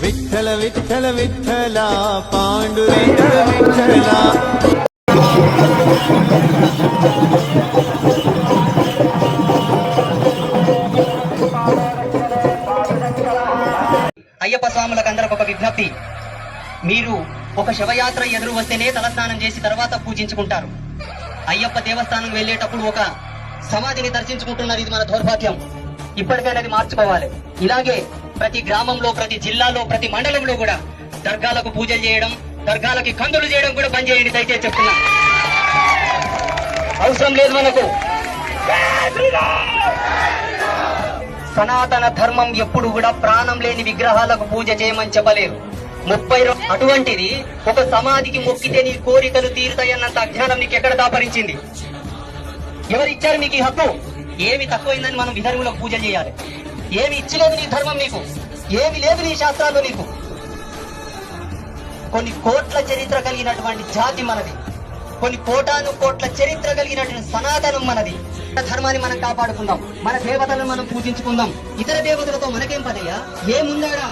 విఠల విఠల విఠల పాండురంగ విఠల. అయ్యప్ప స్వాములకు అందరికి ఒక విజ్ఞప్తి. మీరు ఒక శవయాత్ర ఎదురు వస్తేనే తలస్నానం చేసి తర్వాత పూజించుకుంటారు. అయ్యప్ప దేవస్థానం వెళ్ళేటప్పుడు ఒక సమాధిని దర్శించుకుంటున్నారు. ఇది మన దౌర్భాగ్యం. ఇప్పటికైనా అది మార్చుకోవాలి. ఇలాగే ప్రతి గ్రామంలో, ప్రతి జిల్లాలో, ప్రతి మండలంలో కూడా దర్గాలకు పూజలు చేయడం, దర్గాలకి కందులు చేయడం కూడా బంద్ చేయండి దయచేసి చెప్తున్నా. అవసరం లేదు మనకు. సనాతన ధర్మం ఎప్పుడు కూడా ప్రాణం లేని విగ్రహాలకు పూజ చేయమని చెప్పలేదు. 30 అటువంటిది ఒక సమాధికి మొక్కితే నీ కోరికలు తీరుతాయన్నంత అజ్ఞానం నీకు ఎక్కడ దాపరించింది? ఎవరిచ్చారు మీకు ఈ హక్కు? ఏమి తక్కువైందని మనం విధర్ములకు పూజ చేయాలి? ఏమి ఇచ్చలేదు నీ ధర్మం నీకు? ఏమి లేదు నీ శాస్త్రాల్లో నీకు? కొన్ని కోట్ల చరిత్ర కలిగినటువంటి జాతి మనది. కొన్ని కోటాను కోట్ల చరిత్ర కలిగినటువంటి సనాతనం మనది. ధర్మాన్ని మనం కాపాడుకుందాం. మన దేవతలను మనం పూజించుకుందాం. ఇతర దేవతలతో మనకేం పదయ్యా? ఏముందాడా?